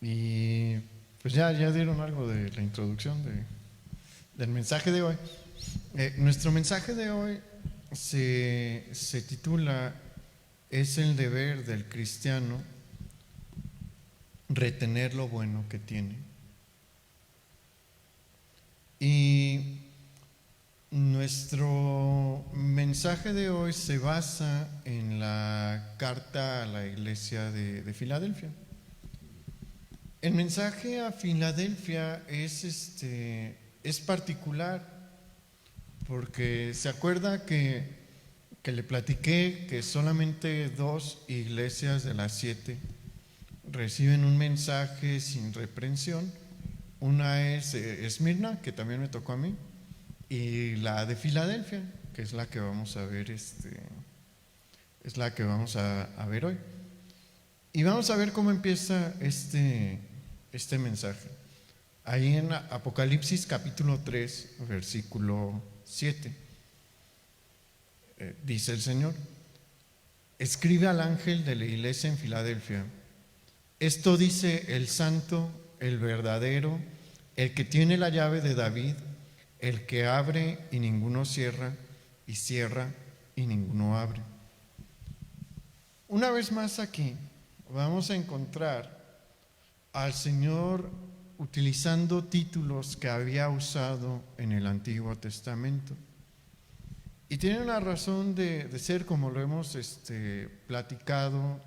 Y pues ya dieron algo de la introducción del mensaje de hoy. Nuestro mensaje de hoy se titula "Es el deber del cristiano retener lo bueno que tiene". Y nuestro mensaje de hoy se basa en la carta a la iglesia de Filadelfia. El mensaje a Filadelfia es particular porque se acuerda que le platiqué que solamente 2 iglesias de las 7 reciben un mensaje sin reprensión. Una es Esmirna, que también me tocó a mí, y la de Filadelfia, que es la que vamos a ver a ver hoy. Y vamos a ver cómo empieza este mensaje. Ahí en Apocalipsis capítulo 3, versículo 7, dice el Señor: escribe al ángel de la iglesia en Filadelfia, esto dice el santo, el verdadero, el que tiene la llave de David, el que abre y ninguno cierra, y cierra y ninguno abre. Una vez más aquí vamos a encontrar al Señor utilizando títulos que había usado en el Antiguo Testamento. Y tiene una razón de ser, como lo hemos platicado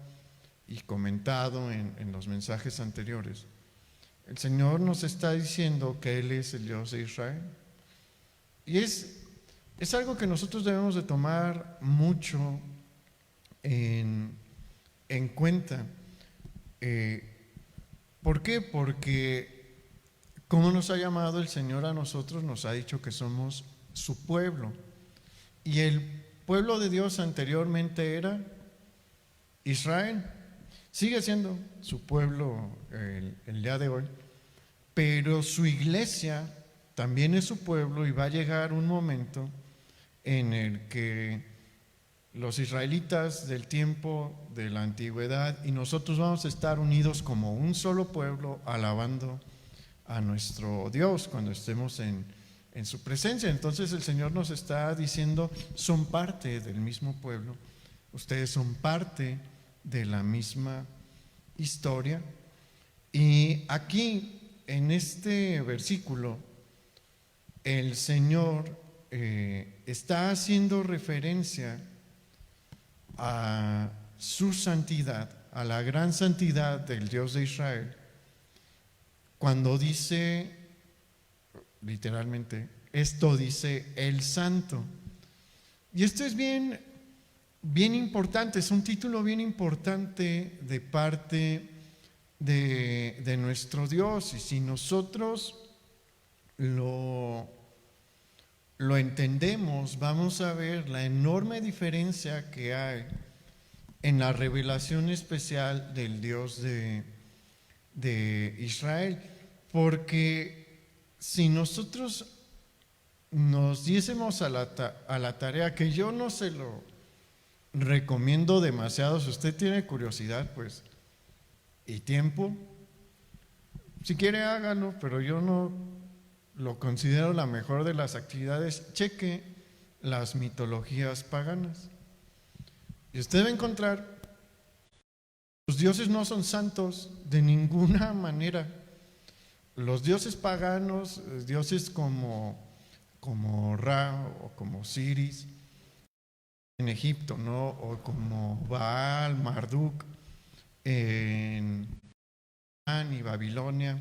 y comentado en los mensajes anteriores. El Señor nos está diciendo que Él es el Dios de Israel. Y es algo que nosotros debemos de tomar mucho en cuenta. ¿Por qué? Porque como nos ha llamado el Señor a nosotros, nos ha dicho que somos su pueblo. Y el pueblo de Dios anteriormente era Israel. Sigue siendo su pueblo el día de hoy, pero su iglesia también es su pueblo, y va a llegar un momento en el que los israelitas del tiempo de la antigüedad y nosotros vamos a estar unidos como un solo pueblo, alabando a nuestro Dios cuando estemos en su presencia. Entonces el Señor nos está diciendo: son parte del mismo pueblo, ustedes son parte de la misma historia. Y aquí en este versículo el Señor está haciendo referencia a su santidad, a la gran santidad del Dios de Israel, cuando dice literalmente, esto dice el santo. Y esto es bien importante, es un título bien importante de parte de nuestro Dios. Y si nosotros lo entendemos, vamos a ver la enorme diferencia que hay en la revelación especial del Dios de Israel. Porque si nosotros nos diésemos a la tarea, que yo no se lo recomiendo demasiado, si usted tiene curiosidad pues y tiempo, si quiere hágalo, pero yo no lo considero la mejor de las actividades. Cheque las mitologías paganas y usted va a encontrar los dioses no son santos de ninguna manera. Los dioses paganos, dioses como Ra o como Osiris en Egipto, ¿no? O como Baal, Marduk en Irán y Babilonia,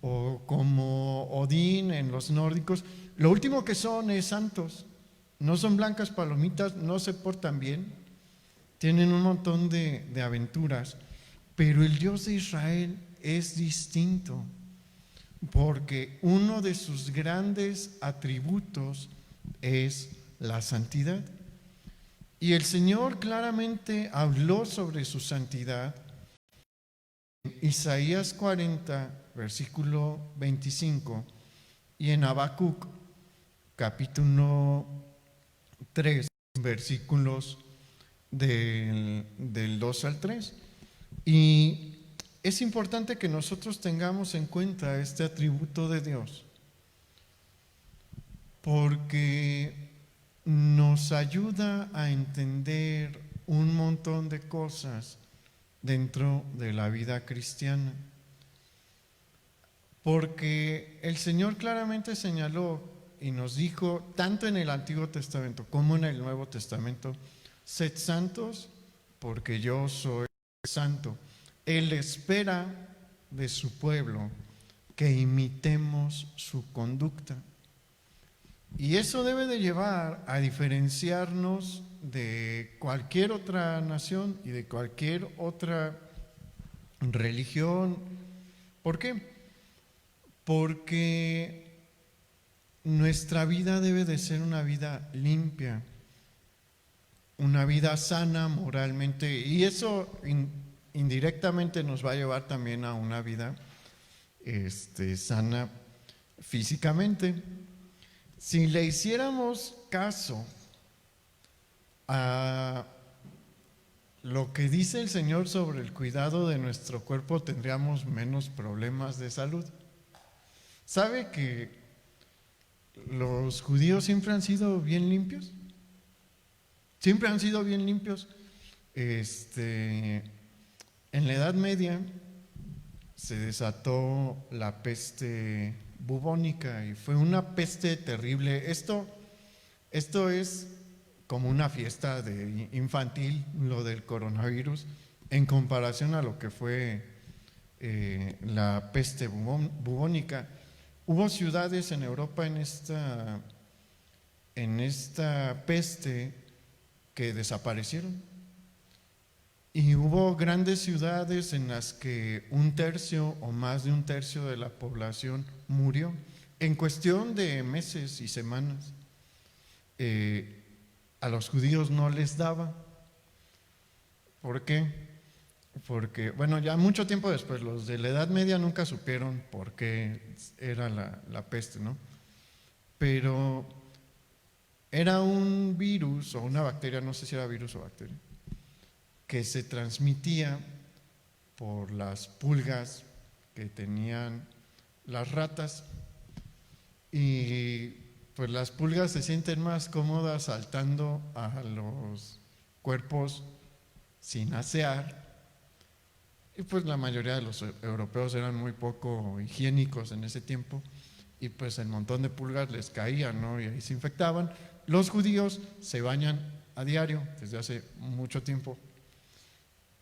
o como Odín en los nórdicos, lo último que son es santos. No son blancas palomitas, no se portan bien, tienen un montón de aventuras, pero el Dios de Israel es distinto, porque uno de sus grandes atributos es la santidad. Y el Señor claramente habló sobre su santidad en Isaías 40, versículo 25, y en Habacuc, capítulo 3, versículos del 2 al 3. Y es importante que nosotros tengamos en cuenta este atributo de Dios, porque nos ayuda a entender un montón de cosas dentro de la vida cristiana. Porque el Señor claramente señaló y nos dijo, tanto en el Antiguo Testamento como en el Nuevo Testamento, sed santos porque yo soy santo. Él espera de su pueblo que imitemos su conducta. Y eso debe de llevar a diferenciarnos de cualquier otra nación y de cualquier otra religión. ¿Por qué? Porque nuestra vida debe de ser una vida limpia, una vida sana moralmente, y eso indirectamente nos va a llevar también a una vida sana físicamente. Si le hiciéramos caso a lo que dice el Señor sobre el cuidado de nuestro cuerpo, tendríamos menos problemas de salud. ¿Sabe que los judíos siempre han sido bien limpios? Siempre han sido bien limpios. En la Edad Media se desató la peste bubónica y fue una peste terrible. Esto es como una fiesta infantil, lo del coronavirus, en comparación a lo que fue la peste bubónica. Hubo ciudades en Europa en esta peste que desaparecieron, y hubo grandes ciudades en las que 1/3 o más de 1/3 de la población murió en cuestión de meses y semanas. A los judíos no les daba. ¿Por qué? Porque, bueno, ya mucho tiempo después, los de la Edad Media nunca supieron por qué era la peste, ¿no? Pero era un virus o una bacteria, no sé si era virus o bacteria, que se transmitía por las pulgas que tenían las ratas, y pues las pulgas se sienten más cómodas saltando a los cuerpos sin asear. Y pues la mayoría de los europeos eran muy poco higiénicos en ese tiempo, y pues el montón de pulgas les caían, ¿no? Y ahí se infectaban. Los judíos se bañan a diario desde hace mucho tiempo,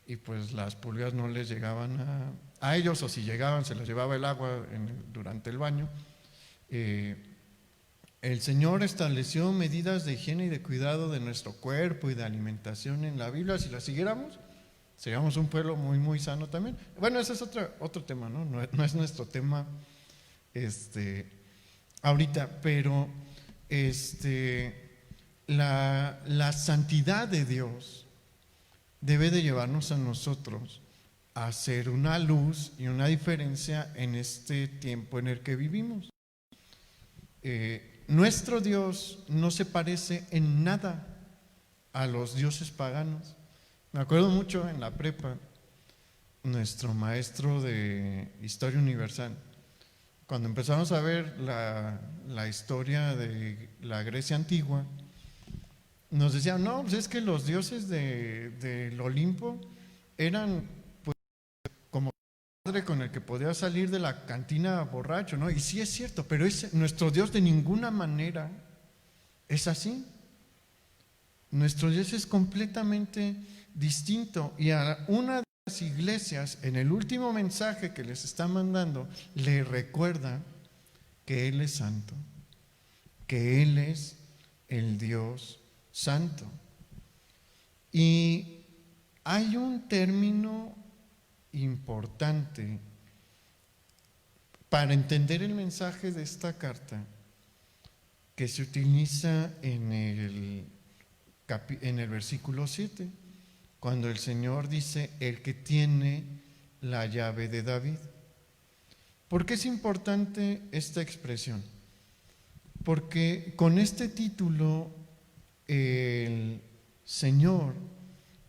y pues las pulgas no les llegaban a ellos, o si llegaban se les llevaba el agua durante el baño. El Señor estableció medidas de higiene y de cuidado de nuestro cuerpo y de alimentación en la Biblia. Si las siguiéramos, seríamos un pueblo muy, muy sano también. Bueno, ese es otro tema, ¿no? No es nuestro tema ahorita, pero la santidad de Dios debe de llevarnos a nosotros a ser una luz y una diferencia en este tiempo en el que vivimos. Nuestro Dios no se parece en nada a los dioses paganos. Me acuerdo mucho en la prepa, nuestro maestro de Historia Universal, cuando empezamos a ver la historia de la Grecia antigua, nos decía, no, pues es que los dioses del Olimpo eran pues como el padre con el que podía salir de la cantina borracho, ¿no? Y sí es cierto, pero nuestro Dios de ninguna manera es así. Nuestro Dios es completamente distinto, y a una de las iglesias, en el último mensaje que les está mandando, le recuerda que Él es santo, que Él es el Dios santo. Y hay un término importante para entender el mensaje de esta carta que se utiliza en el versículo 7, cuando el Señor dice, el que tiene la llave de David. ¿Por qué es importante esta expresión? Porque con este título el Señor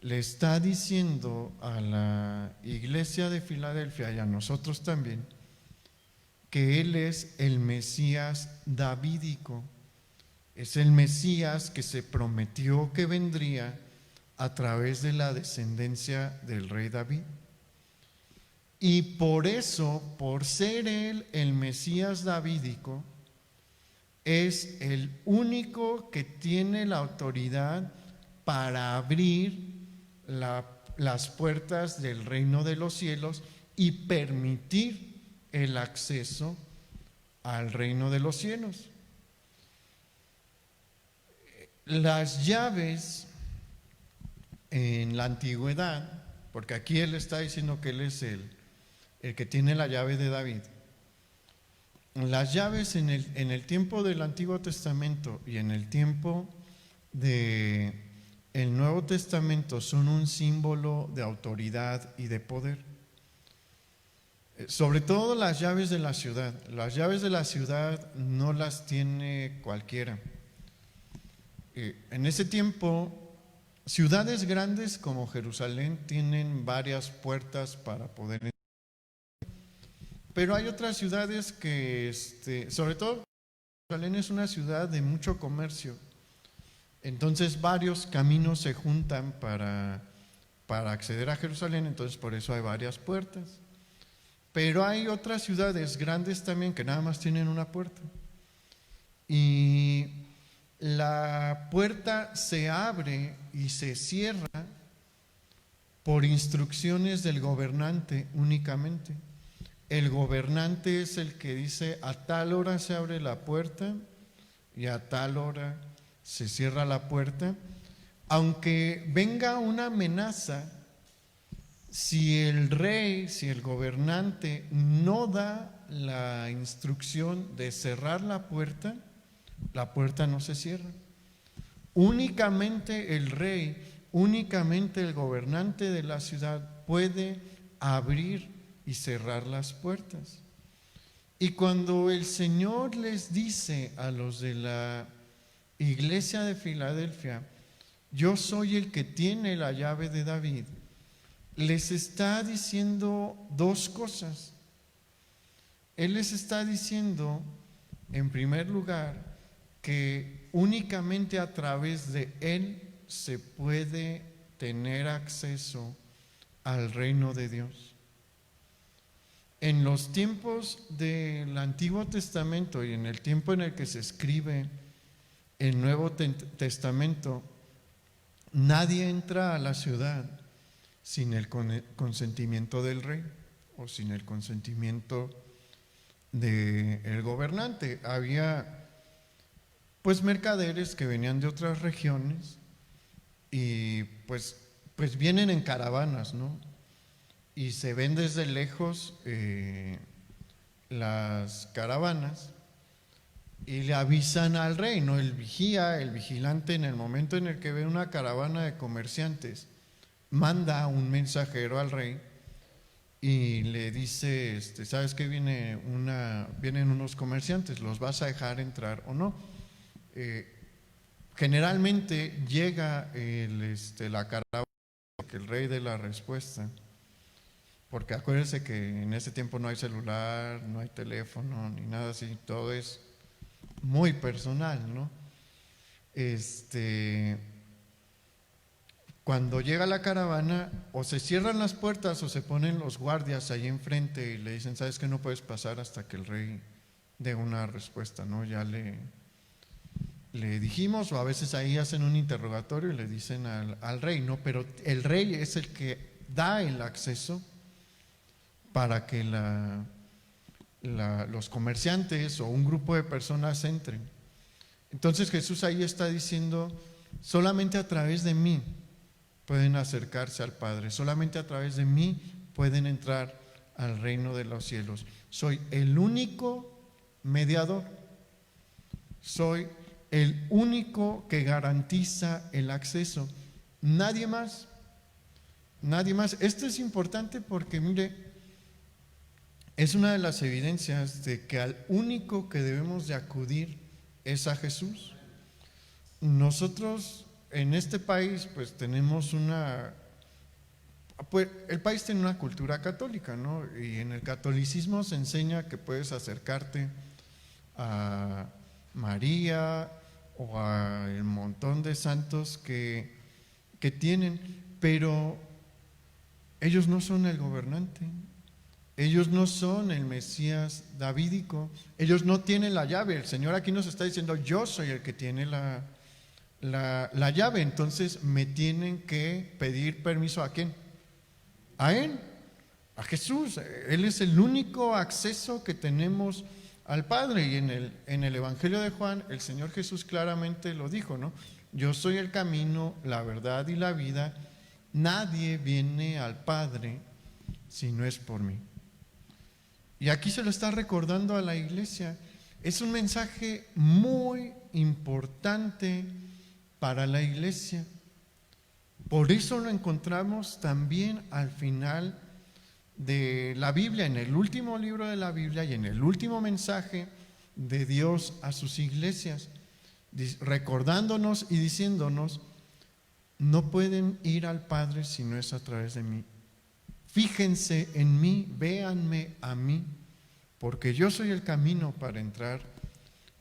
le está diciendo a la iglesia de Filadelfia y a nosotros también que Él es el Mesías davídico, es el Mesías que se prometió que vendría a través de la descendencia del rey David. Y por eso, por ser Él el Mesías davídico, es el único que tiene la autoridad para abrir las puertas del reino de los cielos y permitir el acceso al reino de los cielos. Las llaves en la antigüedad, porque aquí Él está diciendo que Él es el que tiene la llave de David. Las llaves en el tiempo del Antiguo Testamento y en el tiempo del Nuevo Testamento son un símbolo de autoridad y de poder. Sobre todo las llaves de la ciudad. Las llaves de la ciudad no las tiene cualquiera. En ese tiempo, ciudades grandes como Jerusalén tienen varias puertas para poder entrar. Pero hay otras ciudades que, sobre todo, Jerusalén es una ciudad de mucho comercio. Entonces varios caminos se juntan para acceder a Jerusalén, entonces por eso hay varias puertas. Pero hay otras ciudades grandes también que nada más tienen una puerta. Y la puerta se abre y se cierra por instrucciones del gobernante únicamente. El gobernante es el que dice: a tal hora se abre la puerta y a tal hora se cierra la puerta. Aunque venga una amenaza, si el rey, si el gobernante no da la instrucción de cerrar la puerta no se cierra. Únicamente el rey, únicamente el gobernante de la ciudad puede abrir y cerrar las puertas. Y cuando el Señor les dice a los de la iglesia de Filadelfia: yo soy el que tiene la llave de David, les está diciendo dos cosas. Él les está diciendo, en primer lugar, que únicamente a través de Él se puede tener acceso al reino de Dios. En los tiempos del Antiguo Testamento y en el tiempo en el que se escribe el Nuevo Testamento, nadie entra a la ciudad sin el consentimiento del rey o sin el consentimiento del gobernante. Había pues mercaderes que venían de otras regiones y pues vienen en caravanas, ¿no? Y se ven desde lejos las caravanas y le avisan al rey, ¿no? El vigilante, en el momento en el que ve una caravana de comerciantes, manda un mensajero al rey y le dice: ¿sabes qué? Vienen unos comerciantes, ¿los vas a dejar entrar o no? Generalmente llega la caravana que el rey dé la respuesta. Porque acuérdense que en ese tiempo no hay celular, no hay teléfono, ni nada así, todo es muy personal, ¿no? Cuando llega la caravana, o se cierran las puertas o se ponen los guardias ahí enfrente y le dicen: ¿sabes qué? No puedes pasar hasta que el rey dé una respuesta, ¿no? Ya le dijimos, o a veces ahí hacen un interrogatorio y le dicen al rey, ¿no? Pero el rey es el que da el acceso para que los comerciantes o un grupo de personas entren. Entonces Jesús ahí está diciendo: solamente a través de mí pueden acercarse al Padre, solamente a través de mí pueden entrar al reino de los cielos. Soy el único mediador, soy el único que garantiza el acceso, nadie más, nadie más. Esto es importante porque, mire, es una de las evidencias de que al único que debemos de acudir es a Jesús. Nosotros en este país pues tenemos pues el país tiene una cultura católica, ¿no? Y en el catolicismo se enseña que puedes acercarte a María o a el montón de santos que tienen, pero ellos no son el gobernante, ellos no son el Mesías davídico, ellos no tienen la llave. El Señor aquí nos está diciendo, yo soy el que tiene la llave, entonces me tienen que pedir permiso. ¿A quién? A Él, a Jesús. Él es el único acceso que tenemos al Padre. Y en el Evangelio de Juan, el Señor Jesús claramente lo dijo, ¿no? Yo soy el camino, la verdad y la vida. Nadie viene al Padre si no es por mí. Y aquí se lo está recordando a la iglesia. Es un mensaje muy importante para la iglesia. Por eso lo encontramos también al final de la Biblia, en el último libro de la Biblia y en el último mensaje de Dios a sus iglesias, recordándonos y diciéndonos, no pueden ir al Padre si no es a través de mí. Fíjense en mí, véanme a mí, porque yo soy el camino para entrar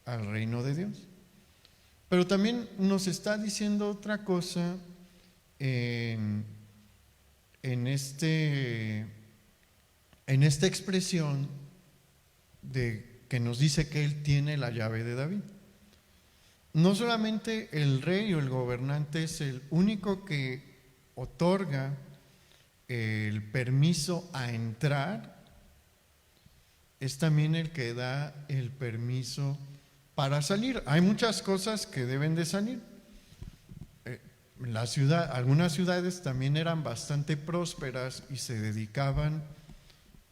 al reino de Dios. Pero también nos está diciendo otra cosa en esta expresión de que nos dice que Él tiene la llave de David. No solamente el rey o el gobernante es el único que otorga el permiso a entrar, es también el que da el permiso para salir. Hay muchas cosas que deben de salir. Algunas ciudades también eran bastante prósperas y se dedicaban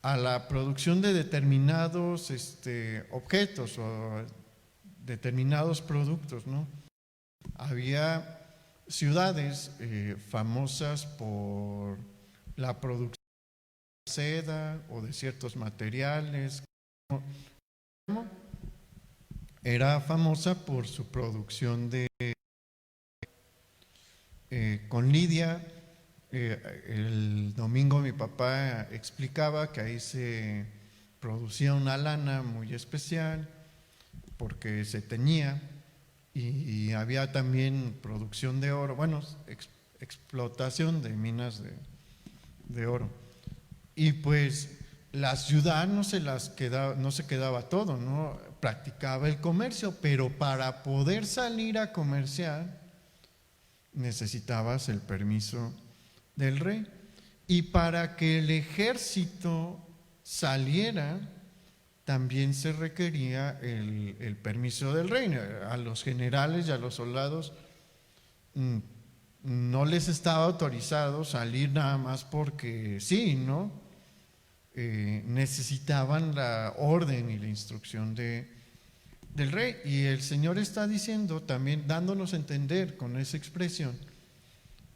a la producción de determinados objetos o determinados productos, ¿no? Había ciudades famosas por la producción de seda o de ciertos materiales. Era famosa por su producción de con Lidia. El domingo mi papá explicaba que ahí se producía una lana muy especial porque se teñía y había también producción de oro, bueno, explotación de minas de oro. Y pues la ciudad no se quedaba todo, ¿no? Practicaba el comercio, pero para poder salir a comerciar necesitabas el permiso del rey. Y para que el ejército saliera, también se requería el permiso del rey. A los generales y a los soldados no les estaba autorizado salir nada más porque sí, ¿no? Necesitaban la orden y la instrucción del rey. Y el Señor está diciendo también, dándonos a entender con esa expresión,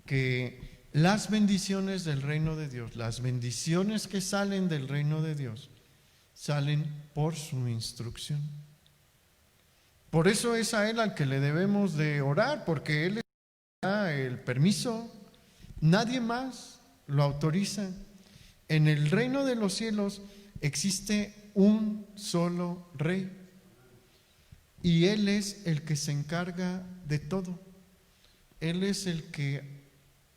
que las bendiciones del reino de Dios, las bendiciones que salen del reino de Dios, salen por su instrucción. Por eso es a Él al que le debemos de orar, porque Él da el permiso, nadie más lo autoriza. En el reino de los cielos existe un solo rey y Él es el que se encarga de todo. Él es el que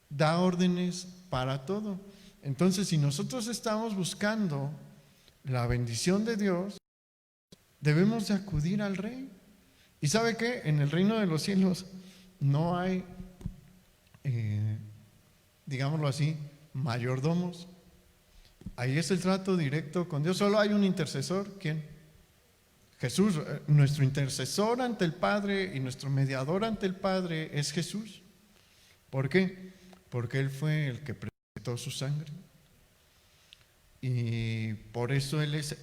da órdenes para todo. Entonces, si nosotros estamos buscando la bendición de Dios, debemos de acudir al rey. ¿Y sabe qué? En el reino de los cielos no hay, digámoslo así, mayordomos. Ahí es el trato directo con Dios. Solo hay un intercesor. ¿Quién? Jesús. Nuestro intercesor ante el Padre y nuestro mediador ante el Padre es Jesús. ¿Por qué? Porque Él fue el que prestó su sangre. Y por eso Él es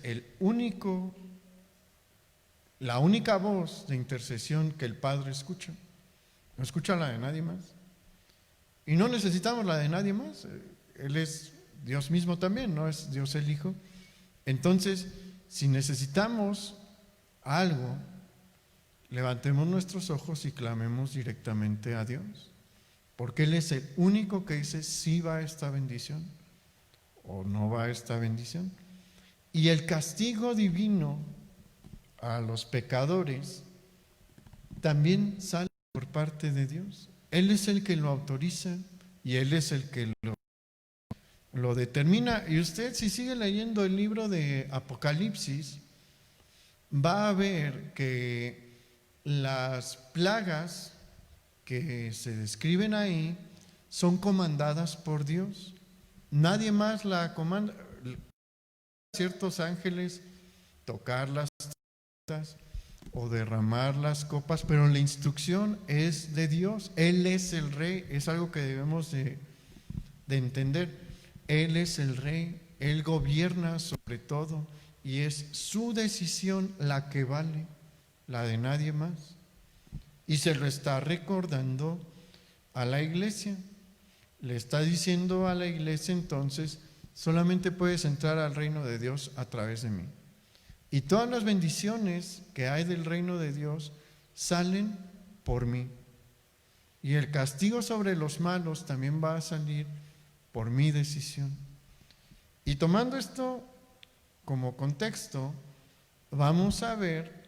la única voz de intercesión que el Padre escucha. No escucha la de nadie más. Y no necesitamos la de nadie más. Él es Dios mismo también, ¿no? Es Dios el Hijo. Entonces, si necesitamos algo, levantemos nuestros ojos y clamemos directamente a Dios, porque Él es el único que dice si va esta bendición o no va esta bendición. Y el castigo divino a los pecadores también sale por parte de Dios. Él es el que lo autoriza y Él es el que lo determina. Y usted, si sigue leyendo el libro de Apocalipsis, va a ver que las plagas que se describen ahí son comandadas por Dios. Nadie más la comanda. Ciertos ángeles tocar las trompetas o derramar las copas, pero la instrucción es de Dios. Él es el rey, es algo que debemos de entender. Él es el rey, Él gobierna sobre todo y es su decisión la que vale, la de nadie más. Y se lo está recordando a la iglesia. Le está diciendo a la iglesia entonces: solamente puedes entrar al reino de Dios a través de mí. Y todas las bendiciones que hay del reino de Dios salen por mí. Y el castigo sobre los malos también va a salir por mi decisión. Y tomando esto como contexto, vamos a ver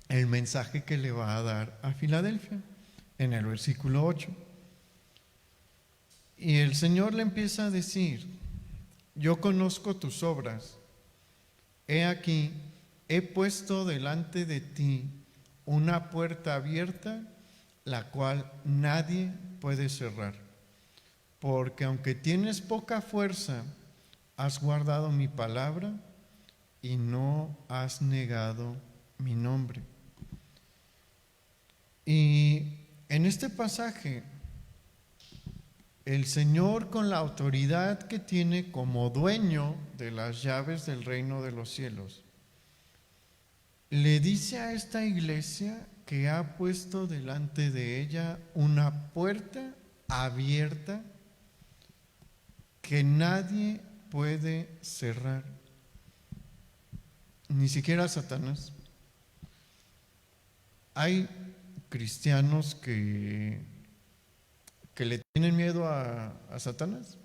el mensaje que le va a dar a Filadelfia en el versículo 8. Y el Señor le empieza a decir: yo conozco tus obras. He aquí, he puesto delante de ti una puerta abierta, la cual nadie puede cerrar. Porque aunque tienes poca fuerza, has guardado mi palabra y no has negado mi nombre. Y en este pasaje, el Señor, con la autoridad que tiene como dueño de las llaves del reino de los cielos, le dice a esta iglesia que ha puesto delante de ella una puerta abierta que nadie puede cerrar, ni siquiera Satanás. Hay cristianos que le tienen miedo a Satanás.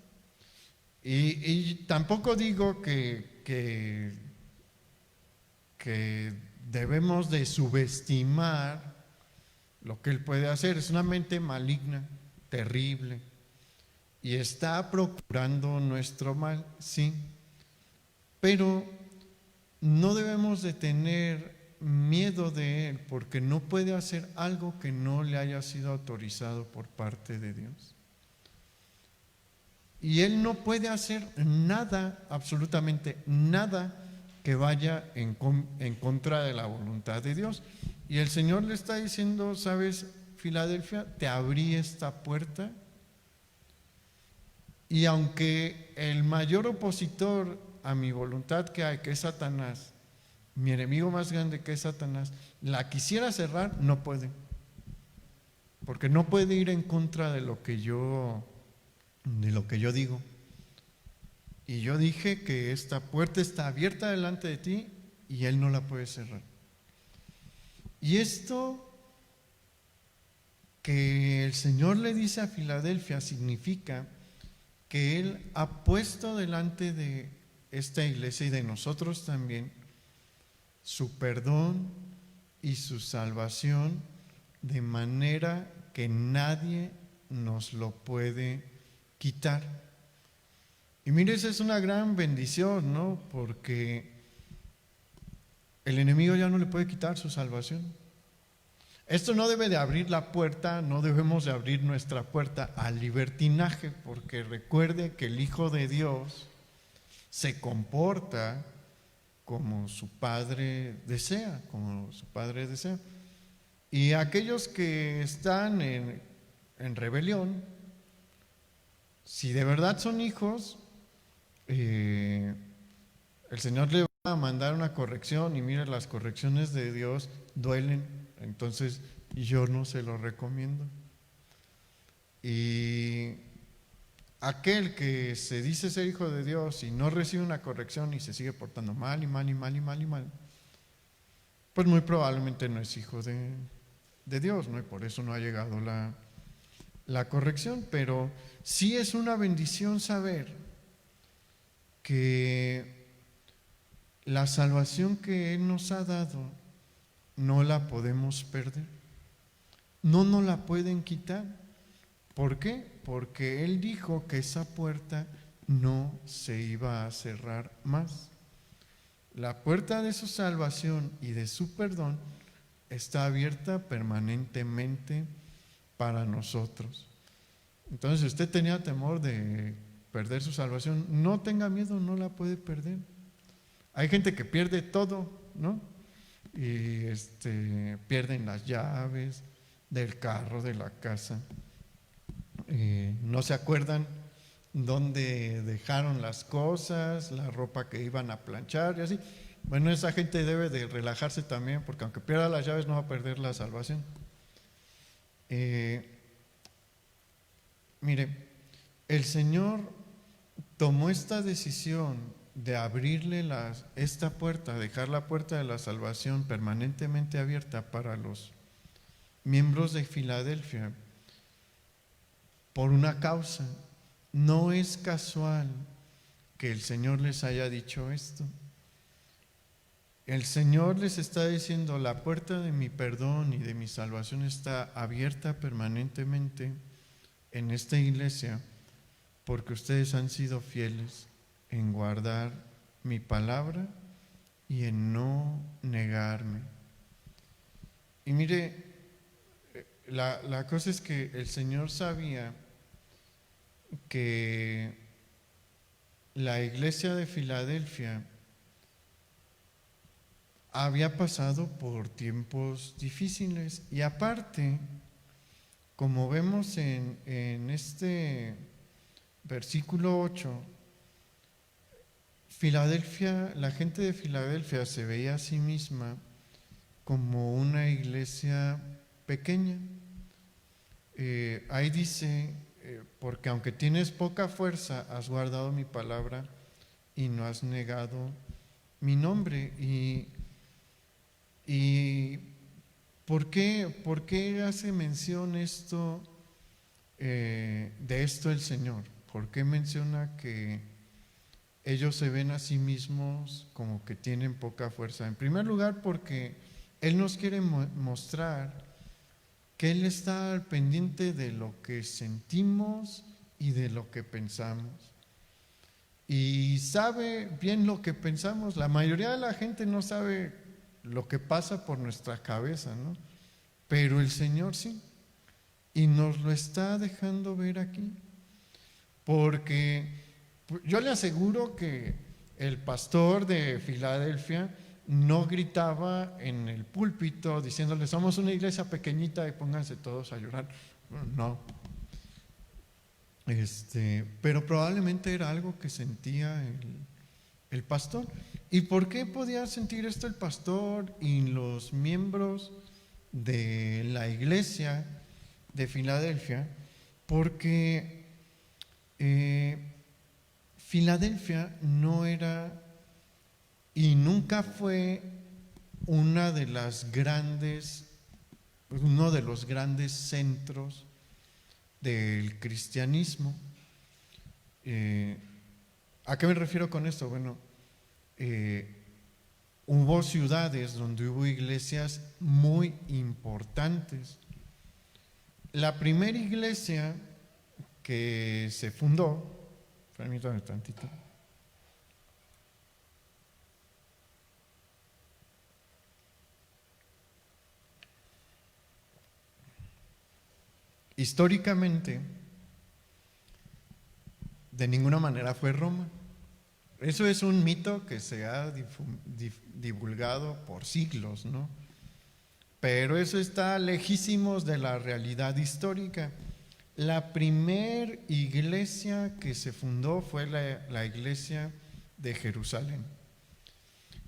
Y tampoco digo que debemos de subestimar lo que él puede hacer. Es una mente maligna, terrible, y está procurando nuestro mal, sí, pero no debemos de tener miedo de él, porque no puede hacer algo que no le haya sido autorizado por parte de Dios. Y él no puede hacer nada, absolutamente nada, que vaya en contra de la voluntad de Dios. Y el Señor le está diciendo: sabes, Filadelfia, te abrí esta puerta, y aunque el mayor opositor a mi voluntad que hay, que es Satanás, mi enemigo más grande que es Satanás, la quisiera cerrar, no puede, porque no puede ir en contra de lo que yo digo. Y yo dije que esta puerta está abierta delante de ti y él no la puede cerrar. Y esto que el Señor le dice a Filadelfia significa que Él ha puesto delante de esta iglesia y de nosotros también su perdón y su salvación, de manera que nadie nos lo puede quitar. Y mire, esa es una gran bendición, ¿no? Porque el enemigo ya no le puede quitar su salvación. Esto no debe de abrir la puerta, no debemos de abrir nuestra puerta al libertinaje, porque recuerde que el Hijo de Dios se comporta como su Padre desea, Y aquellos que están en rebelión, si de verdad son hijos, el Señor le va a mandar una corrección, y mire, las correcciones de Dios duelen. Entonces yo no se lo recomiendo. Y aquel que se dice ser hijo de Dios y no recibe una corrección y se sigue portando mal y mal y mal y mal y mal, pues muy probablemente no es hijo de Dios, ¿no? Y por eso no ha llegado la corrección, pero sí es una bendición saber que la salvación que Él nos ha dado no la podemos perder, no nos la pueden quitar. ¿Por qué? Porque Él dijo que esa puerta no se iba a cerrar más. La puerta de su salvación y de su perdón está abierta permanentemente para nosotros. Entonces, si usted tenía temor de perder su salvación, no tenga miedo, no la puede perder. Hay gente que pierde todo, ¿no? Y pierden las llaves del carro, de la casa. No se acuerdan dónde dejaron las cosas, la ropa que iban a planchar y así. Bueno, esa gente debe de relajarse también, porque aunque pierda las llaves no va a perder la salvación. Mire, el Señor tomó esta decisión de abrirle esta puerta, dejar la puerta de la salvación permanentemente abierta para los miembros de Filadelfia por una causa. No es casual que el Señor les haya dicho esto. El Señor les está diciendo: la puerta de mi perdón y de mi salvación está abierta permanentemente en esta iglesia, porque ustedes han sido fieles en guardar mi palabra y en no negarme. Y mire, la cosa es que el Señor sabía que la iglesia de Filadelfia había pasado por tiempos difíciles, y aparte, como vemos en este versículo 8, Filadelfia, la gente de Filadelfia se veía a sí misma como una iglesia pequeña. Ahí dice: porque aunque tienes poca fuerza, has guardado mi palabra y no has negado mi nombre. ¿Y por qué hace mención de esto el Señor? ¿Por qué menciona que ellos se ven a sí mismos como que tienen poca fuerza? En primer lugar, porque Él nos quiere mostrar que Él está al pendiente de lo que sentimos y de lo que pensamos. Y sabe bien lo que pensamos. La mayoría de la gente no sabe lo que pasa por nuestra cabeza, ¿no? Pero el Señor sí. Y nos lo está dejando ver aquí. Porque yo le aseguro que el pastor de Filadelfia no gritaba en el púlpito diciéndole: somos una iglesia pequeñita y pónganse todos a llorar. No. Pero probablemente era algo que sentía el pastor. ¿Y por qué podía sentir esto el pastor y los miembros de la iglesia de Filadelfia? Porque Filadelfia no era y nunca fue uno de los grandes centros del cristianismo. ¿A qué me refiero con esto? Bueno, hubo ciudades donde hubo iglesias muy importantes. La primera iglesia que se fundó, permítanme tantito. Históricamente, de ninguna manera fue Roma. Eso es un mito que se ha divulgado por siglos, ¿no? Pero eso está lejísimos de la realidad histórica. La primer iglesia que se fundó fue la iglesia de Jerusalén.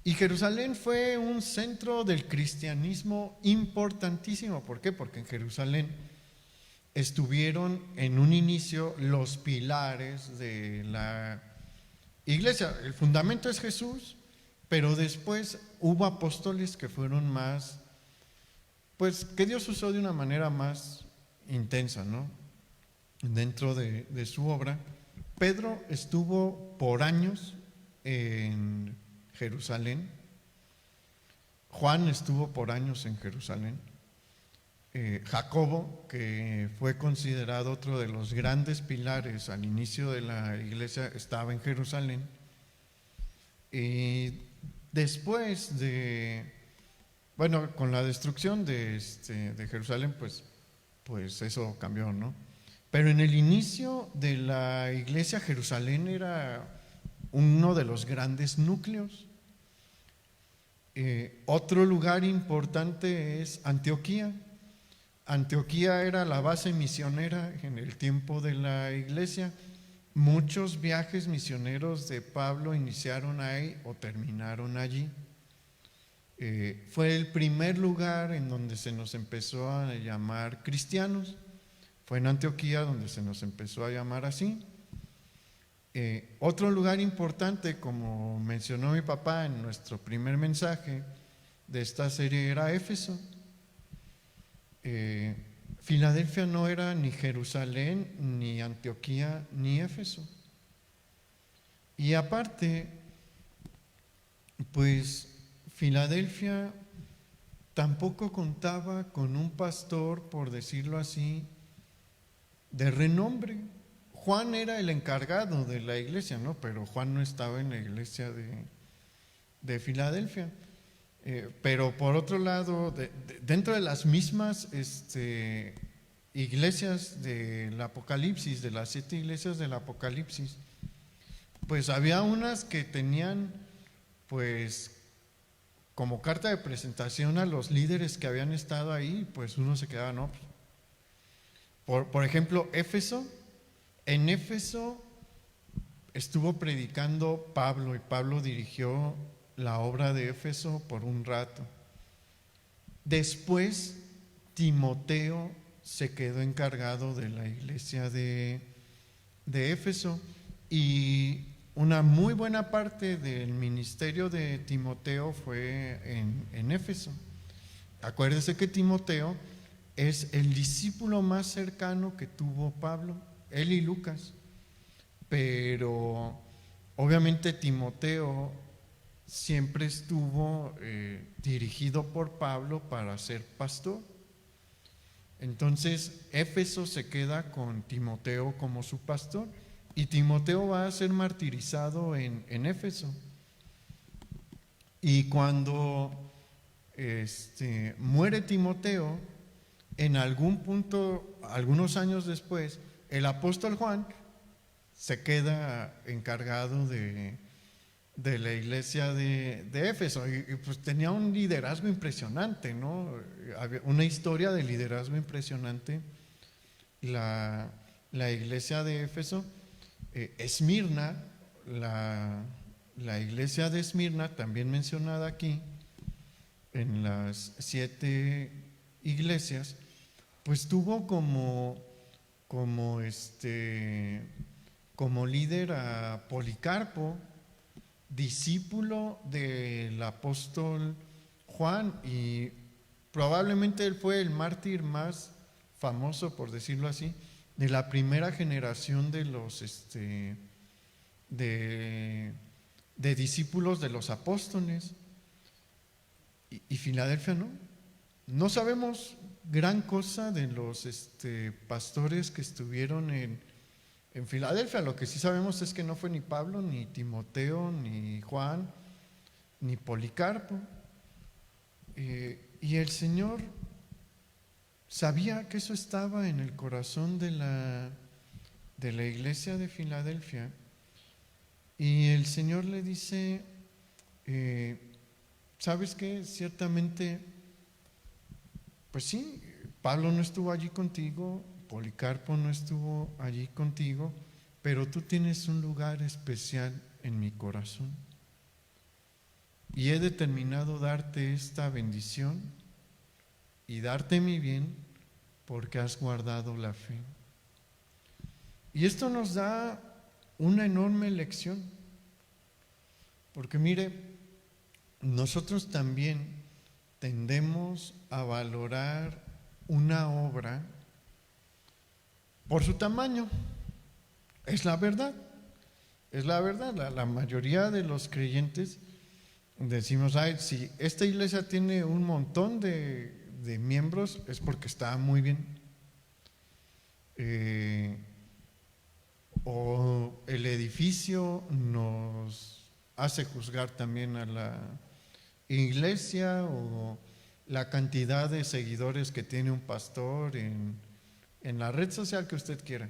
Y Jerusalén fue un centro del cristianismo importantísimo. ¿Por qué? Porque en Jerusalén estuvieron en un inicio los pilares de la iglesia. El fundamento es Jesús, Pero después hubo apóstoles que fueron más, pues que Dios usó de una manera más intensa, ¿no? Dentro de su obra. Pedro estuvo por años en Jerusalén. Juan estuvo por años en Jerusalén. Jacobo, que fue considerado otro de los grandes pilares al inicio de la iglesia, estaba en Jerusalén. Y después con la destrucción de Jerusalén, pues eso cambió, ¿no? Pero en el inicio de la iglesia, Jerusalén era uno de los grandes núcleos. Otro lugar importante es Antioquía. Antioquía era la base misionera en el tiempo de la iglesia. Muchos viajes misioneros de Pablo iniciaron ahí o terminaron allí. Fue el primer lugar en donde se nos empezó a llamar cristianos. Fue en Antioquía donde se nos empezó a llamar así. Otro lugar importante, como mencionó mi papá en nuestro primer mensaje de esta serie, era Éfeso. Filadelfia no era ni Jerusalén, ni Antioquía, ni Éfeso. Y aparte, pues Filadelfia tampoco contaba con un pastor, por decirlo así, de renombre. Juan era el encargado de la iglesia, ¿no? Pero Juan no estaba en la iglesia de Filadelfia. Pero por otro lado, dentro de las mismas iglesias del Apocalipsis, de las 7 iglesias del Apocalipsis, pues había unas que tenían, pues, como carta de presentación a los líderes que habían estado ahí, pues uno se quedaba, ¿no? Por ejemplo, Éfeso. En Éfeso estuvo predicando Pablo, y Pablo dirigió la obra de Éfeso por un rato. Después, Timoteo se quedó encargado de la iglesia de Éfeso, y una muy buena parte del ministerio de Timoteo fue en Éfeso. Acuérdese que Timoteo es el discípulo más cercano que tuvo Pablo, él y Lucas. Pero obviamente Timoteo siempre estuvo dirigido por Pablo para ser pastor. Entonces Éfeso se queda con Timoteo como su pastor, y Timoteo va a ser martirizado en Éfeso. Y cuando muere Timoteo, en algún punto, algunos años después, el apóstol Juan se queda encargado de la iglesia de Éfeso, y pues tenía un liderazgo impresionante, ¿no? Había una historia de liderazgo impresionante. La iglesia de Éfeso. Esmirna, la iglesia de Esmirna, también mencionada aquí en las 7 iglesias, pues tuvo como líder a Policarpo, discípulo del apóstol Juan, y probablemente él fue el mártir más famoso, por decirlo así, de la primera generación de los de discípulos de los apóstoles. Y Filadelfia no sabemos gran cosa de los pastores que estuvieron en Filadelfia. Lo que sí sabemos es que no fue ni Pablo, ni Timoteo, ni Juan, ni Policarpo. Y el Señor sabía que eso estaba en el corazón de la iglesia de Filadelfia, y el Señor le dice, ¿sabes qué? Ciertamente, pues sí, Pablo no estuvo allí contigo, Policarpo no estuvo allí contigo, pero tú tienes un lugar especial en mi corazón, y he determinado darte esta bendición y darte mi bien porque has guardado la fe. Y esto nos da una enorme lección, porque mire, nosotros también tendemos a valorar una obra por su tamaño. Es la verdad, es la verdad. La mayoría de los creyentes decimos, ay, si esta iglesia tiene un montón de miembros es porque está muy bien. O el edificio nos hace juzgar también a la iglesia, o la cantidad de seguidores que tiene un pastor en la red social que usted quiera.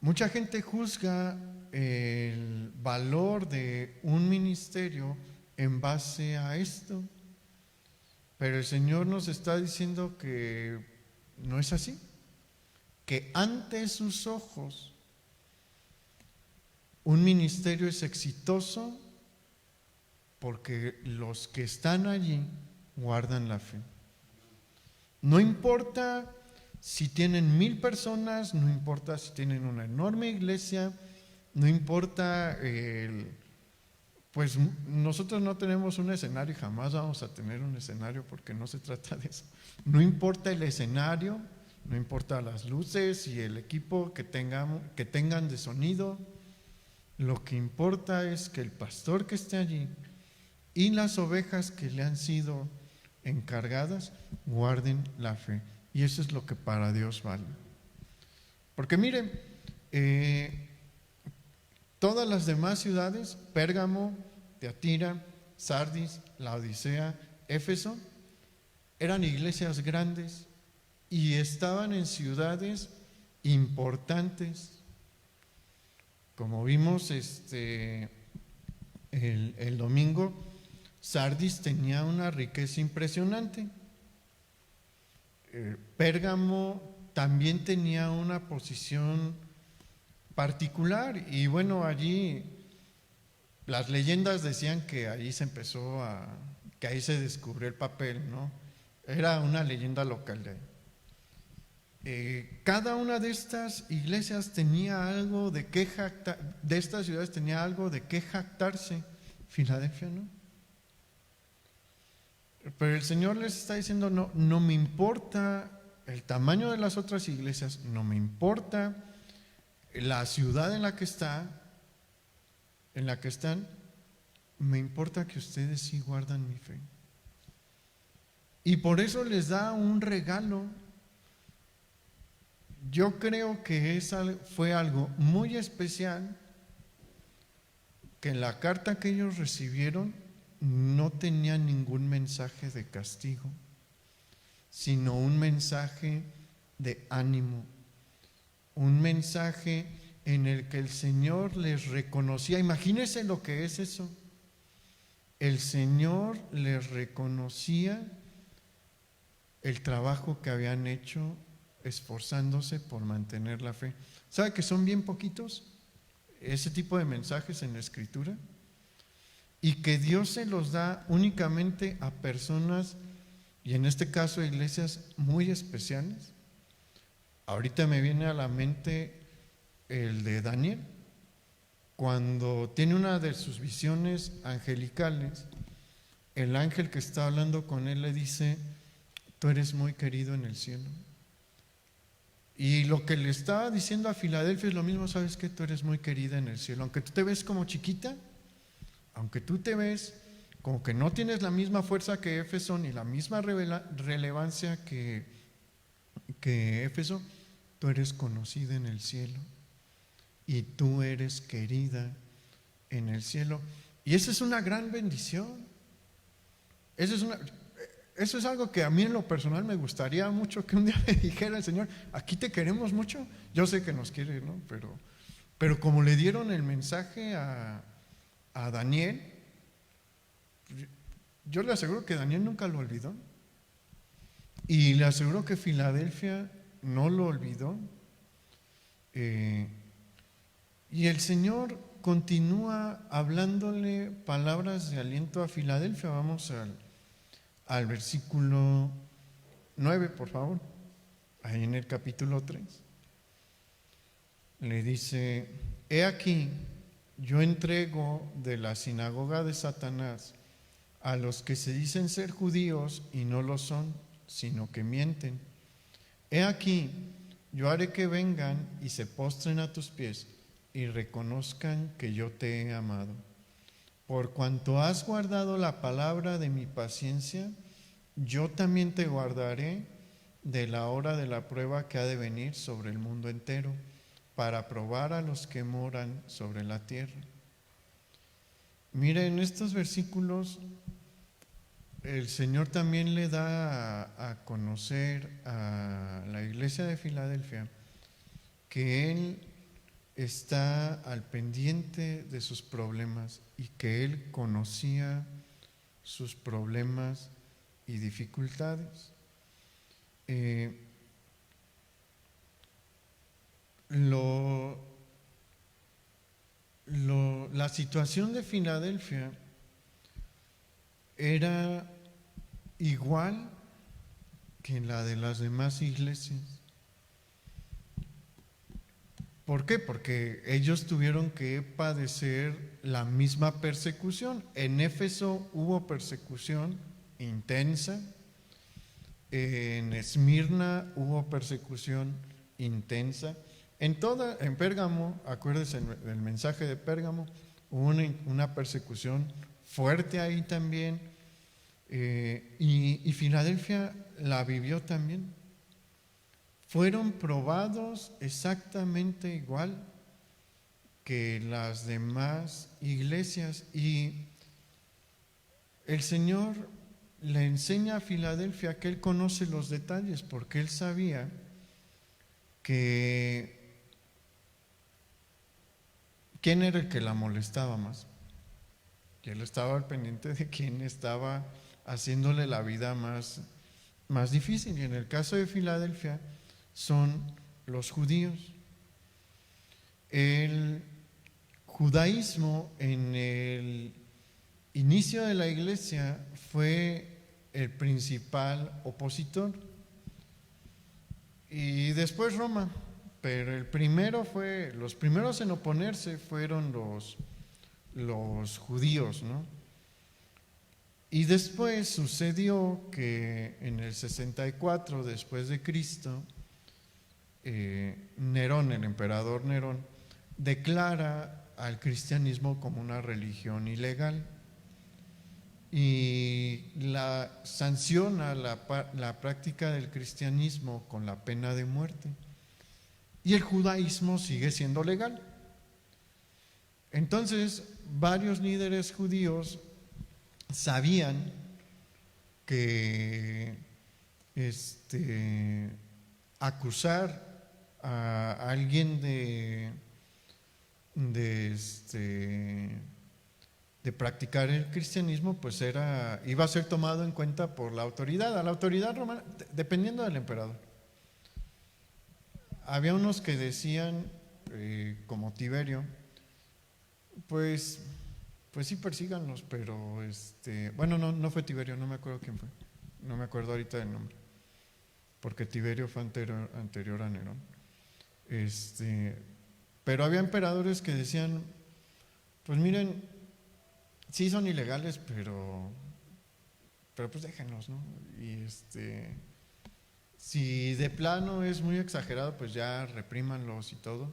Mucha gente juzga el valor de un ministerio en base a esto, pero el Señor nos está diciendo que no es así, que ante sus ojos un ministerio es exitoso porque los que están allí guardan la fe. No importa si tienen 1000 personas, no importa si tienen una enorme iglesia, no importa, pues nosotros no tenemos un escenario y jamás vamos a tener un escenario porque no se trata de eso. No importa el escenario, no importa las luces y el equipo que tengan de sonido, lo que importa es que el pastor que esté allí y las ovejas que le han sido encargadas guarden la fe. Y eso es lo que para Dios vale. Porque miren, todas las demás ciudades, Pérgamo, Teatira, Sardis, Laodicea, Éfeso, eran iglesias grandes y estaban en ciudades importantes. Como vimos el domingo, Sardis tenía una riqueza impresionante. Pérgamo también tenía una posición particular, y bueno, allí las leyendas decían que allí que ahí se descubrió el papel, ¿no? Era una leyenda local de ahí. Cada una de estas iglesias tenía algo de qué de estas ciudades tenía algo de qué jactarse. Filadelfia, ¿no? Pero el Señor les está diciendo, no me importa el tamaño de las otras iglesias, no me importa la ciudad en la que están, me importa que ustedes sí guardan mi fe. Y por eso les da un regalo. Yo creo que fue algo muy especial, que en la carta que ellos recibieron no tenía ningún mensaje de castigo, sino un mensaje de ánimo, un mensaje en el que el Señor les reconocía. Imagínense lo que es eso. El Señor les reconocía el trabajo que habían hecho esforzándose por mantener la fe. ¿Sabe que son bien poquitos ese tipo de mensajes en la Escritura? Y que Dios se los da únicamente a personas, y en este caso a iglesias muy especiales. Ahorita me viene a la mente el de Daniel, cuando tiene una de sus visiones angelicales. El ángel que está hablando con él le dice: tú eres muy querido en el cielo. Y lo que le estaba diciendo a Filadelfia es lo mismo. ¿Sabes qué? Tú eres muy querida en el cielo, aunque tú te ves como chiquita, aunque tú te ves como que no tienes la misma fuerza que Éfeso, ni la misma relevancia que Éfeso, tú eres conocida en el cielo y tú eres querida en el cielo. Y esa es una gran bendición. Eso es algo que a mí en lo personal me gustaría mucho, que un día me dijera el Señor: aquí te queremos mucho. Yo sé que nos quiere, ¿no? Pero como le dieron el mensaje a Daniel, yo le aseguro que Daniel nunca lo olvidó, y le aseguro que Filadelfia no lo olvidó. Y el Señor continúa hablándole palabras de aliento a Filadelfia. Vamos al versículo 9, por favor, ahí en el capítulo 3. Le dice: he aquí, yo entrego de la sinagoga de Satanás a los que se dicen ser judíos y no lo son, sino que mienten. He aquí, yo haré que vengan y se postren a tus pies y reconozcan que yo te he amado. Por cuanto has guardado la palabra de mi paciencia, yo también te guardaré de la hora de la prueba que ha de venir sobre el mundo entero, para probar a los que moran sobre la tierra. Mire, en estos versículos el Señor también le da a conocer a la iglesia de Filadelfia que Él está al pendiente de sus problemas y que Él conocía sus problemas y dificultades. La situación de Filadelfia era igual que la de las demás iglesias. ¿Por qué? Porque ellos tuvieron que padecer la misma persecución. En Éfeso hubo persecución intensa, en Esmirna hubo persecución intensa, en Pérgamo, acuérdense del mensaje de Pérgamo, hubo una persecución fuerte ahí también, y Filadelfia la vivió también. Fueron probados exactamente igual que las demás iglesias, y el Señor le enseña a Filadelfia que Él conoce los detalles, porque Él sabía que quién era el que la molestaba más, y Él estaba al pendiente de quién estaba haciéndole la vida más difícil, y en el caso de Filadelfia son los judíos. El judaísmo en el inicio de la iglesia fue el principal opositor, y después Roma, pero los primeros en oponerse fueron los judíos, ¿no? Y después sucedió que en el 64 después de Cristo, Nerón, el emperador Nerón, declara al cristianismo como una religión ilegal y sanciona la práctica del cristianismo con la pena de muerte, y el judaísmo sigue siendo legal. Entonces, varios líderes judíos sabían que acusar a alguien de practicar el cristianismo, pues iba a ser tomado en cuenta por la autoridad, a la autoridad romana, dependiendo del emperador. Había unos que decían, como Tiberio, pues sí, persíganlos, pero bueno, no fue Tiberio, no me acuerdo quién fue, no me acuerdo ahorita del nombre, porque Tiberio fue anterior a Nerón. Pero había emperadores que decían, pues miren, sí son ilegales, pero pues déjenlos, ¿no? Y si de plano es muy exagerado, pues ya reprímanlos y todo.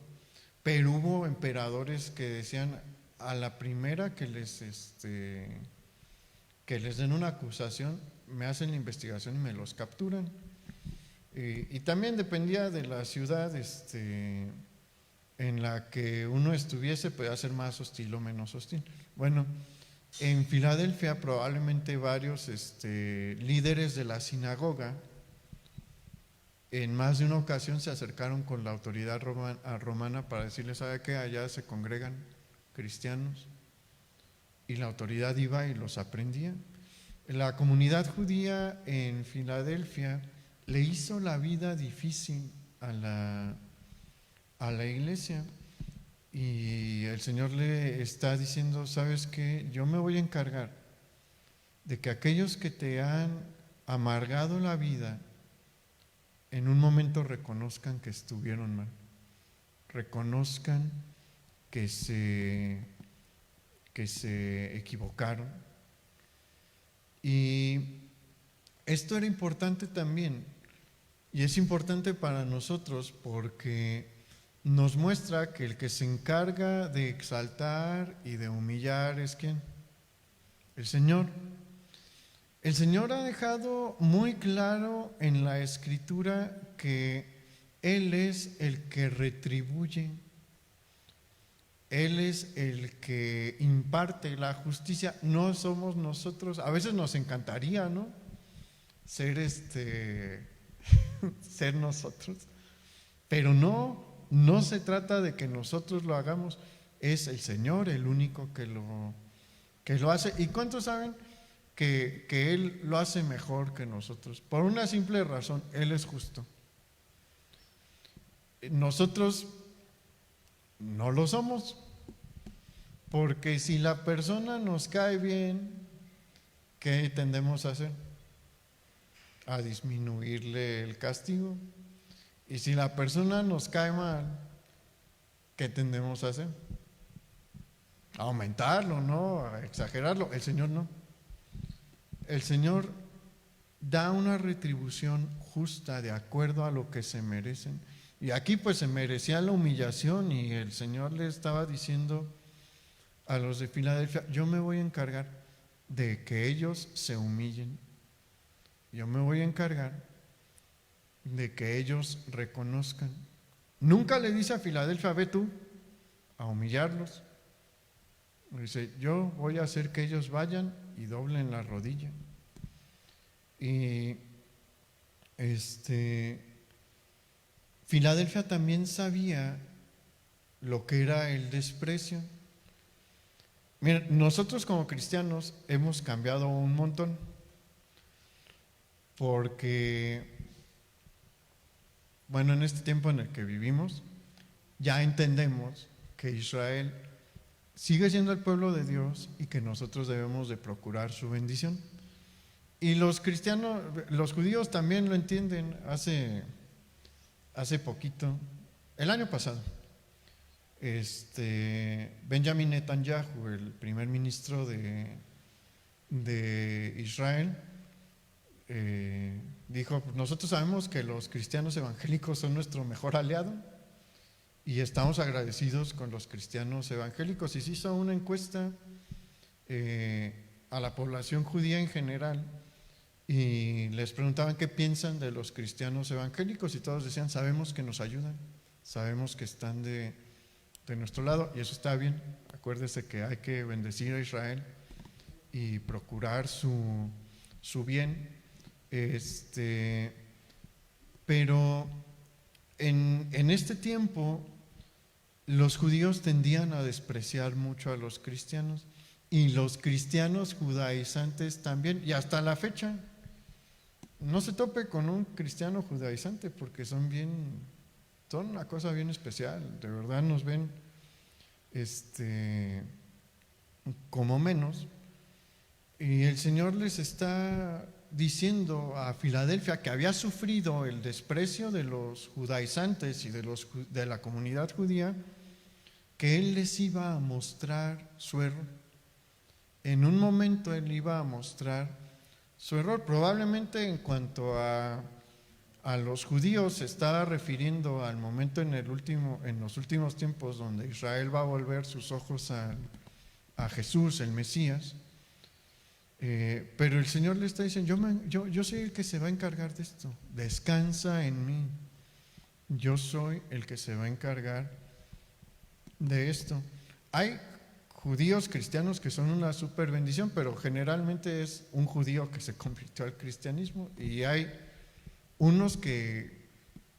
Pero hubo emperadores que decían, a la primera que les den una acusación, me hacen la investigación y me los capturan. Y también dependía de la ciudad en la que uno estuviese, podía ser más hostil o menos hostil. Bueno, en Filadelfia probablemente varios líderes de la sinagoga en más de una ocasión se acercaron con la autoridad romana para decirles, ¿sabe qué? Allá se congregan cristianos, y la autoridad iba y los aprendía. La comunidad judía en Filadelfia le hizo la vida difícil a la iglesia, y el Señor le está diciendo, ¿sabes qué? Yo me voy a encargar de que aquellos que te han amargado la vida en un momento reconozcan que estuvieron mal, reconozcan que se equivocaron, Y esto era importante también, y es importante para nosotros porque nos muestra que el que se encarga de exaltar y de humillar es ¿quién? El Señor. El Señor ha dejado muy claro en la Escritura que Él es el que retribuye, Él es el que imparte la justicia, no somos nosotros. A veces nos encantaría, ¿no? Ser ser nosotros, pero no se trata de que nosotros lo hagamos, es el Señor el único que lo hace. ¿Y cuántos saben que Él lo hace mejor que nosotros? Por una simple razón, Él es justo. Nosotros no lo somos, porque si la persona nos cae bien, ¿qué tendemos a hacer? A disminuirle el castigo. Y si la persona nos cae mal, ¿qué tendemos a hacer? A aumentarlo, ¿no? A exagerarlo. El Señor no. El Señor da una retribución justa de acuerdo a lo que se merecen. Y aquí pues se merecía la humillación, y el Señor le estaba diciendo a los de Filadelfia: yo me voy a encargar de que ellos se humillen. Yo me voy a encargar de que ellos reconozcan. Nunca le dice a Filadelfia: ve tú a humillarlos. Dice: yo voy a hacer que ellos vayan y doblen la rodilla. Y Filadelfia también sabía lo que era el desprecio. Mira, nosotros como cristianos hemos cambiado un montón, porque, bueno, en este tiempo en el que vivimos, ya entendemos que Israel sigue siendo el pueblo de Dios y que nosotros debemos de procurar su bendición. Y los cristianos, los judíos también lo entienden. Hace poquito, el año pasado, Benjamin Netanyahu, el primer ministro de Israel, dijo: nosotros sabemos que los cristianos evangélicos son nuestro mejor aliado y estamos agradecidos con los cristianos evangélicos. Y se hizo una encuesta a la población judía en general, y les preguntaban qué piensan de los cristianos evangélicos, y todos decían: sabemos que nos ayudan, sabemos que están de nuestro lado, y eso está bien. Acuérdese que hay que bendecir a Israel y procurar su bien. Pero en este tiempo los judíos tendían a despreciar mucho a los cristianos, y los cristianos judaizantes también, y hasta la fecha. No se tope con un cristiano judaizante, porque son una cosa bien especial. De verdad nos ven como menos. Y el Señor les está diciendo a Filadelfia, que había sufrido el desprecio de los judaizantes y de la comunidad judía, que Él les iba a mostrar su error. En un momento Él iba a mostrar su error. Probablemente en cuanto a los judíos se estaba refiriendo al momento en los últimos tiempos, donde Israel va a volver sus ojos a Jesús, el Mesías. Pero el Señor le está diciendo: yo soy el que se va a encargar de esto, descansa en mí, yo soy el que se va a encargar de esto. Hay judíos cristianos que son una super bendición, pero generalmente es un judío que se convirtió al cristianismo. Y hay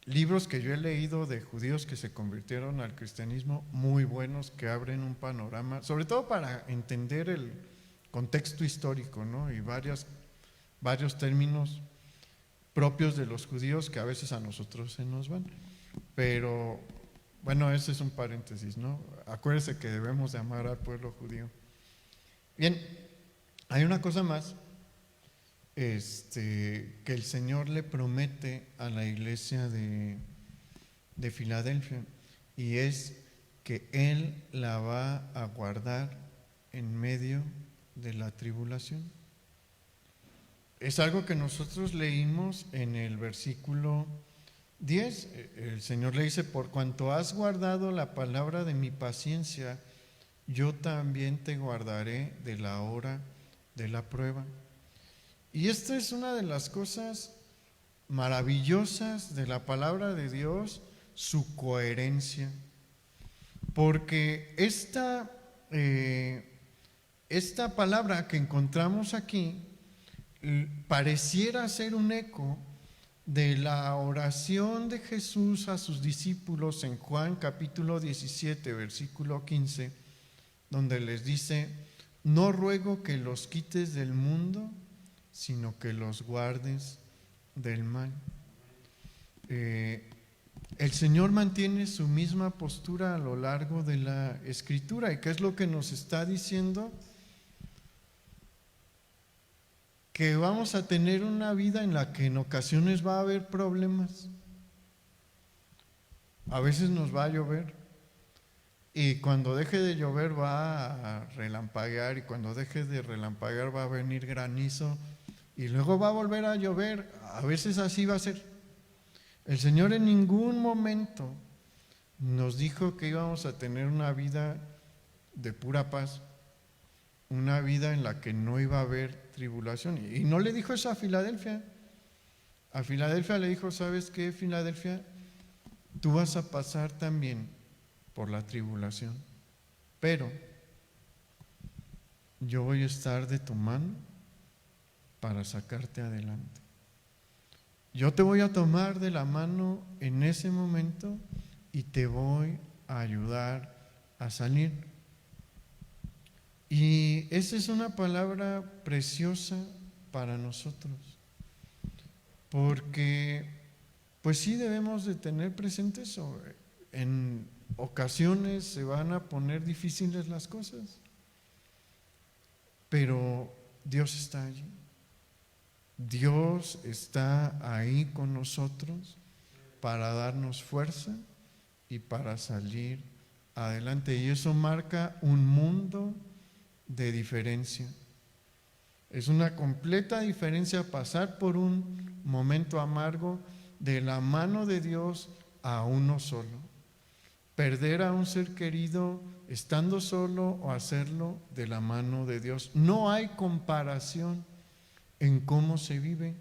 libros que yo he leído de judíos que se convirtieron al cristianismo, muy buenos, que abren un panorama, sobre todo para entender el contexto histórico, ¿no? Y varios términos propios de los judíos que a veces a nosotros se nos van. Pero bueno, ese es un paréntesis, ¿no? Acuérdese que debemos de amar al pueblo judío. Bien, hay una cosa más que el Señor le promete a la iglesia de Filadelfia, y es que Él la va a guardar en medio de la tribulación. Es algo que nosotros leímos en el versículo 10. El Señor le dice: por cuanto has guardado la palabra de mi paciencia, yo también te guardaré de la hora de la prueba. Y esta es una de las cosas maravillosas de la palabra de Dios, su coherencia. Porque esta palabra que encontramos aquí pareciera ser un eco de la oración de Jesús a sus discípulos en Juan capítulo 17, versículo 15, donde les dice: no ruego que los quites del mundo, sino que los guardes del mal. El Señor mantiene su misma postura a lo largo de la Escritura. ¿Y qué es lo que nos está diciendo? Que vamos a tener una vida en la que en ocasiones va a haber problemas. A veces nos va a llover, y cuando deje de llover va a relampaguear, y cuando deje de relampaguear va a venir granizo, y luego va a volver a llover. A veces así va a ser. El Señor en ningún momento nos dijo que íbamos a tener una vida de pura paz, una vida en la que no iba a haber tribulación. Y no le dijo eso a Filadelfia. A Filadelfia le dijo: ¿sabes qué, Filadelfia? Tú vas a pasar también por la tribulación, pero yo voy a estar de tu mano para sacarte adelante. Yo te voy a tomar de la mano en ese momento y te voy a ayudar a salir. Y esa es una palabra preciosa para nosotros, porque pues sí debemos de tener presente eso. En ocasiones se van a poner difíciles las cosas, pero Dios está allí. Dios está ahí con nosotros para darnos fuerza y para salir adelante. Y eso marca un mundo de diferencia. Es una completa diferencia pasar por un momento amargo de la mano de Dios a uno solo. Perder a un ser querido estando solo, o hacerlo de la mano de Dios. No hay comparación en cómo se vive.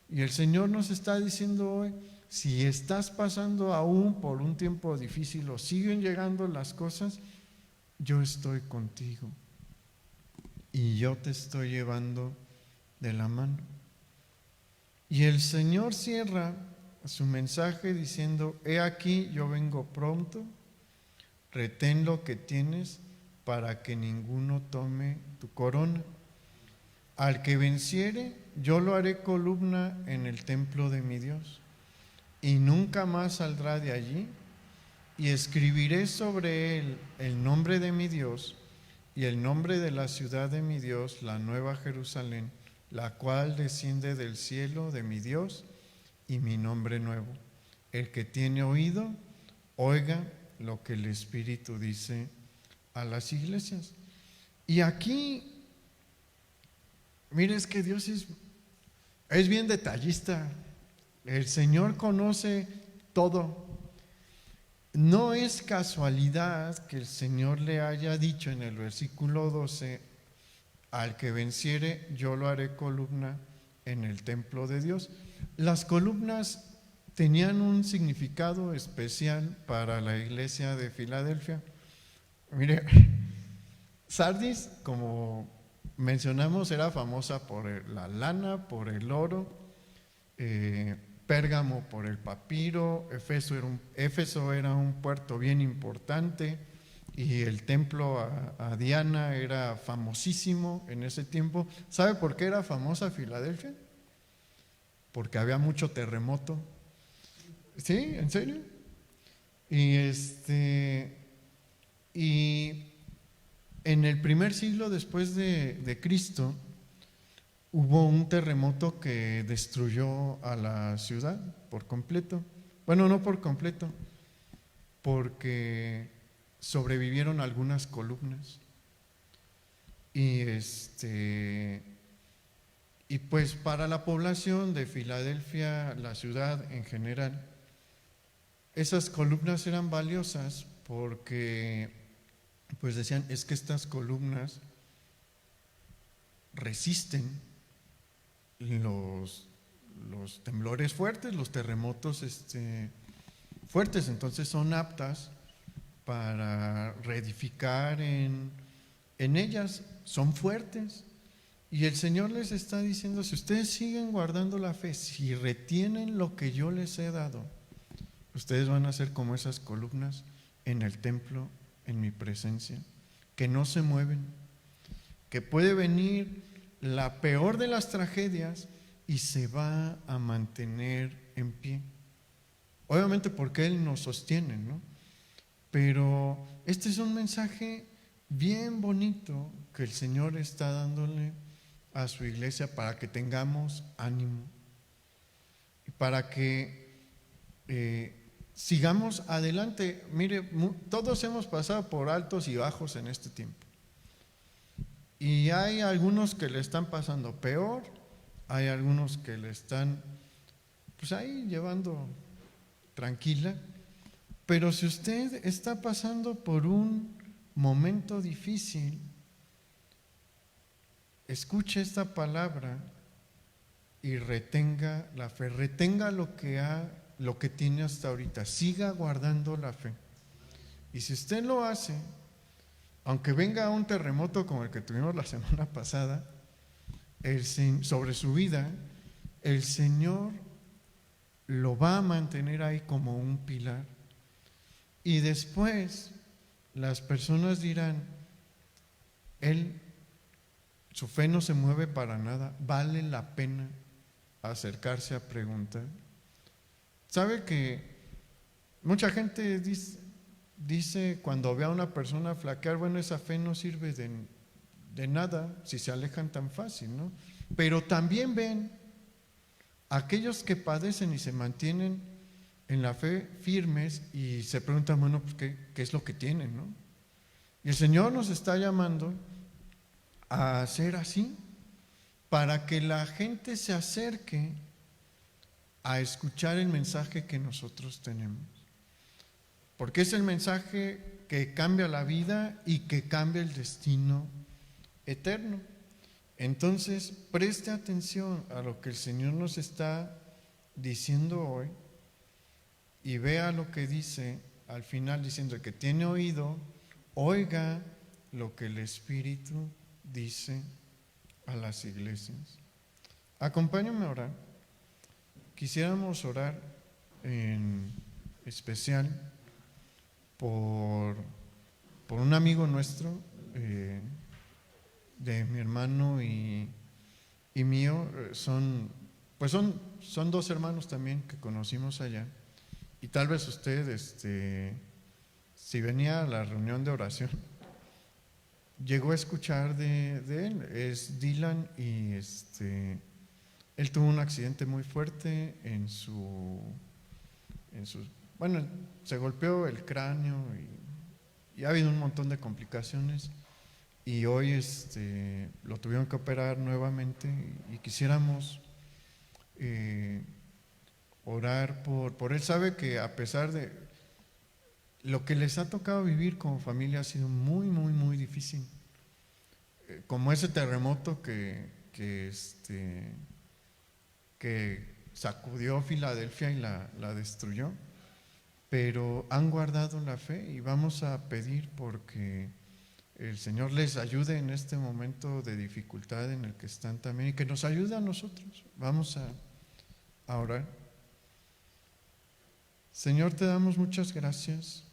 Y el Señor nos está diciendo hoy: si estás pasando aún por un tiempo difícil o siguen llegando las cosas, yo estoy contigo y yo te estoy llevando de la mano. Y el Señor cierra su mensaje diciendo: he aquí, yo vengo pronto, retén lo que tienes para que ninguno tome tu corona. Al que venciere, yo lo haré columna en el templo de mi Dios, y nunca más saldrá de allí, y escribiré sobre él el nombre de mi Dios y el nombre de la ciudad de mi Dios, la nueva Jerusalén, la cual desciende del cielo de mi Dios, y mi nombre nuevo. El que tiene oído, oiga lo que el Espíritu dice a las iglesias. Y aquí, mire, es que Dios es bien detallista. El Señor conoce todo. No es casualidad que el Señor le haya dicho en el versículo 12: al que venciere, yo lo haré columna en el templo de Dios. Las columnas tenían un significado especial para la iglesia de Filadelfia. Mire, Sardis, como mencionamos, era famosa por la lana, por el oro, Pérgamo por el papiro, Éfeso era un puerto bien importante, y el templo a Diana era famosísimo en ese tiempo. ¿Sabe por qué era famosa Filadelfia? Porque había mucho terremoto. ¿Sí? ¿En serio? Y en el primer siglo después de Cristo hubo un terremoto que destruyó a la ciudad por completo. Bueno, no por completo, porque sobrevivieron algunas columnas. Y pues para la población de Filadelfia, la ciudad en general, esas columnas eran valiosas porque pues decían, es que estas columnas resisten los temblores fuertes, los terremotos fuertes, entonces son aptas para reedificar en ellas, son fuertes. Y el Señor les está diciendo, si ustedes siguen guardando la fe, si retienen lo que yo les he dado, ustedes van a ser como esas columnas en el templo, en mi presencia, que no se mueven, que puede venir la peor de las tragedias y se va a mantener en pie. Obviamente porque Él nos sostiene, ¿no? Pero este es un mensaje bien bonito que el Señor está dándole a su iglesia para que tengamos ánimo y para que sigamos adelante. Mire, todos hemos pasado por altos y bajos en este tiempo. Y hay algunos que le están pasando peor, hay algunos que le están pues ahí llevando tranquila. Pero si usted está pasando por un momento difícil, escuche esta palabra y retenga la fe, retenga lo que tiene hasta ahorita, siga guardando la fe. Y si usted lo hace, aunque venga un terremoto como el que tuvimos la semana pasada, sobre su vida, el Señor lo va a mantener ahí como un pilar. Y después las personas dirán, su fe no se mueve para nada, vale la pena acercarse a preguntar. ¿Sabe que mucha gente dice cuando ve a una persona flaquear, bueno, esa fe no sirve de nada si se alejan tan fácil, ¿no? Pero también ven aquellos que padecen y se mantienen en la fe firmes y se preguntan, bueno, pues ¿qué es lo que tienen, no? Y el Señor nos está llamando a ser así, para que la gente se acerque a escuchar el mensaje que nosotros tenemos. Porque es el mensaje que cambia la vida y que cambia el destino eterno. Entonces, preste atención a lo que el Señor nos está diciendo hoy y vea lo que dice al final, diciendo que tiene oído, oiga lo que el Espíritu dice a las iglesias. Acompáñame a orar. Quisiéramos orar en especial por un amigo nuestro, de mi hermano y mío. Son dos hermanos también que conocimos allá. Y tal vez usted, si venía a la reunión de oración, llegó a escuchar de él. Es Dylan y él tuvo un accidente muy fuerte bueno, se golpeó el cráneo y ha habido un montón de complicaciones y hoy lo tuvieron que operar nuevamente y quisiéramos orar por él. Sabe que a pesar de lo que les ha tocado vivir como familia ha sido muy, muy, muy difícil, como ese terremoto que sacudió Filadelfia y la destruyó, pero han guardado la fe y vamos a pedir porque el Señor les ayude en este momento de dificultad en el que están también y que nos ayude a nosotros. Vamos a orar. Señor, te damos muchas gracias